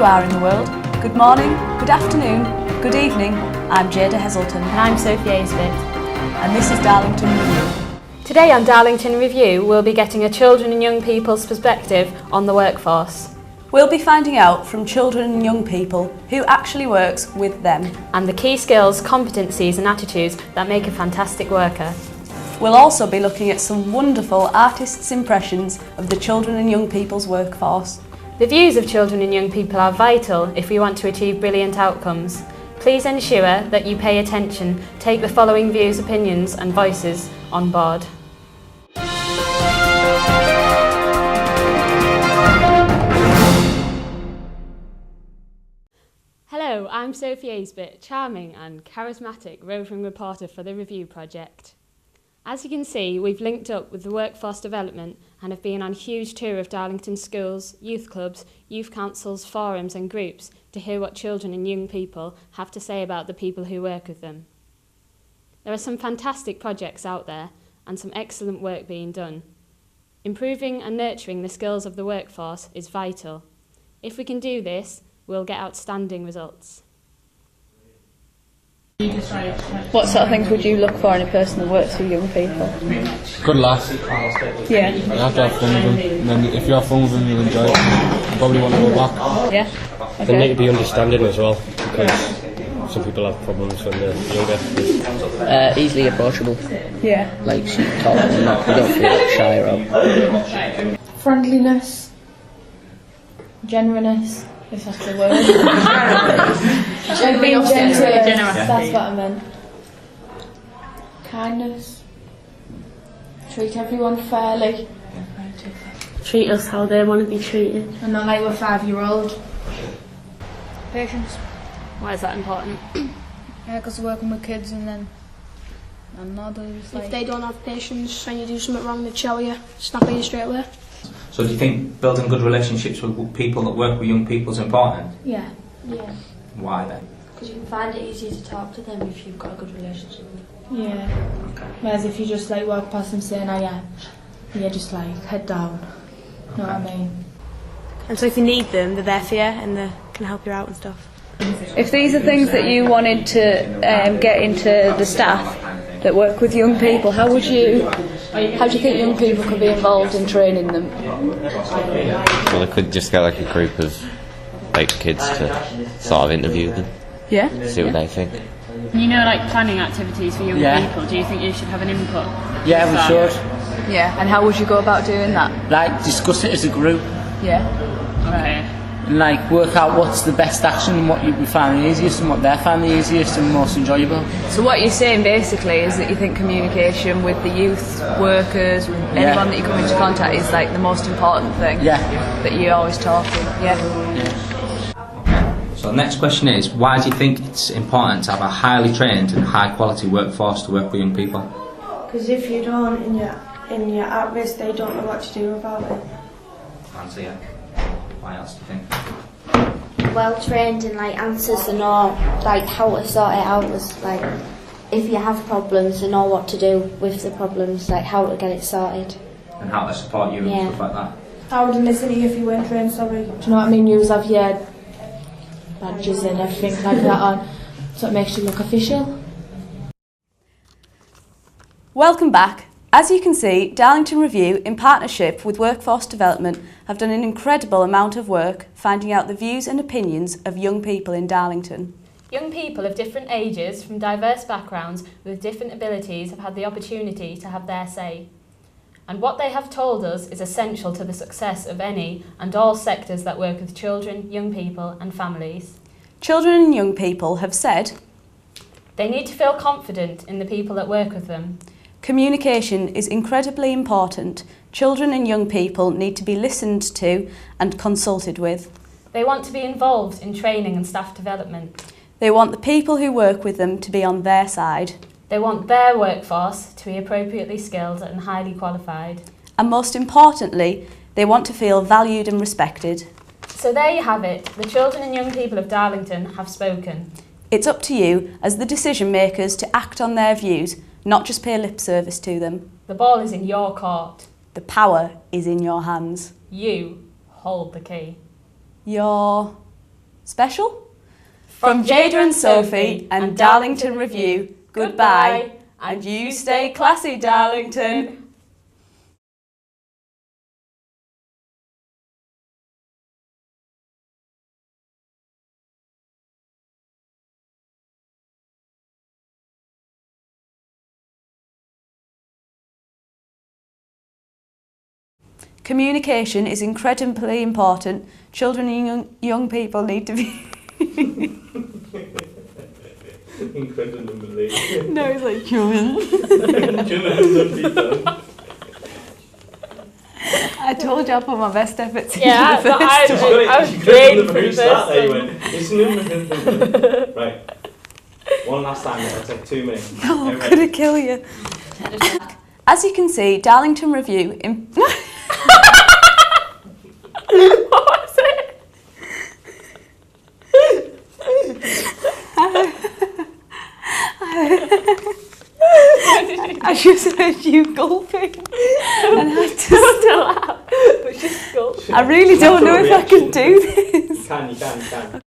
you are in the world, good morning, good afternoon, good evening. I'm Jada Heselton. And I'm Sophie Aisbit. And this is Darlington Review. Today on Darlington Review, we'll be getting a children and young people's perspective on the workforce. We'll be finding out from children and young people who actually works with them. And the key skills, competencies and attitudes that make a fantastic worker. We'll also be looking at some wonderful artists' impressions of the children and young people's workforce. The views of children and young people are vital if we want to achieve brilliant outcomes. Please ensure that you pay attention, take the following views, opinions and voices on board. Hello, I'm Sophie Aisbit, charming and charismatic roving reporter for the Review Project. As you can see, we've linked up with the Workforce Development and have been on a huge tour of Darlington schools, youth clubs, youth councils, forums and groups to hear what children and young people have to say about the people who work with them. There are some fantastic projects out there and some excellent work being done. Improving and nurturing the skills of the workforce is vital. If we can do this, we'll get outstanding results. What sort of things would you look for in a person that works with young people? Good laugh. Yeah. You have to have fun with them. And then if you have fun with them, you'll enjoy it. You probably want to go back. Yeah. Okay. They need to be understanding as well, because some people have problems when they're younger. Easily approachable. Yeah. Like she talks and you don't feel like shy or friendliness, genuineness, if that's the word. Being generous, that's what I meant. Kindness. Treat everyone fairly. Treat us how they want to be treated. And not like we're 5-year-old. Patience. Why is that important? Yeah, because we're working with kids and others. If they don't have patience and you do something wrong, they tell you, snap at you straight away. So do you think building good relationships with people that work with young people is important? Yeah. Yeah. Why then? Because you can find it easier to talk to them if you've got a good relationship with them. Yeah. Whereas if you just like walk past them saying, oh yeah, you're just like head down. You know what I mean? And so if you need them, they're there for you and they can help you out and stuff. If these are things that you wanted to get into the staff that work with young people, how do you think young people could be involved in training them? Well, they could just get like a group of like kids to sort of interview them. Yeah. See what they think. You know, like planning activities for young people, do you think you should have an input? Yeah, we should. Yeah. And how would you go about doing that? Like, discuss it as a group. Yeah. Right. And like, work out what's the best action and what you find the easiest and what they find the easiest and most enjoyable. So what you're saying basically is that you think communication with the youth workers, anyone that you come into contact is like the most important thing. Yeah. That you're always talking. Yeah. So the next question is, why do you think it's important to have a highly trained and high quality workforce to work with young people? Because if you don't and you're at risk, they don't know what to do about it. Answer, yeah. Why else do you think? Well trained in like answers and all, like how to sort it out. Was like if you have problems, they know what to do with the problems, like how to get it sorted. And how to support you and stuff like that. I wouldn't listen to you if you weren't trained, sorry. Do you know what I mean? You have your badges and everything like that on, so it makes you look official. Welcome back. As you can see, Darlington Review, in partnership with Workforce Development, have done an incredible amount of work finding out the views and opinions of young people in Darlington. Young people of different ages, from diverse backgrounds, with different abilities, have had the opportunity to have their say. And what they have told us is essential to the success of any and all sectors that work with children, young people and families. Children and young people have said they need to feel confident in the people that work with them. Communication is incredibly important. Children and young people need to be listened to and consulted with. They want to be involved in training and staff development. They want the people who work with them to be on their side. They want their workforce to be appropriately skilled and highly qualified. And most importantly, they want to feel valued and respected. So there you have it. The children and young people of Darlington have spoken. It's up to you as the decision makers to act on their views, not just pay lip service to them. The ball is in your court. The power is in your hands. You hold the key. Your Special? From Jada and Sophie and Darlington Review, goodbye, and you stay classy, Darlington. Communication is incredibly important. Children and young people need to be... Incredibly. No, it's like human. I told you I put my best efforts into the first I was trained for the first one. Right. One last time, it'll take 2 minutes. Oh, I'm going to kill you. As you can see, Darlington Review... What was it? I just heard you gulping and had to laugh, but she's gulping. I really don't know if I can do this. You can.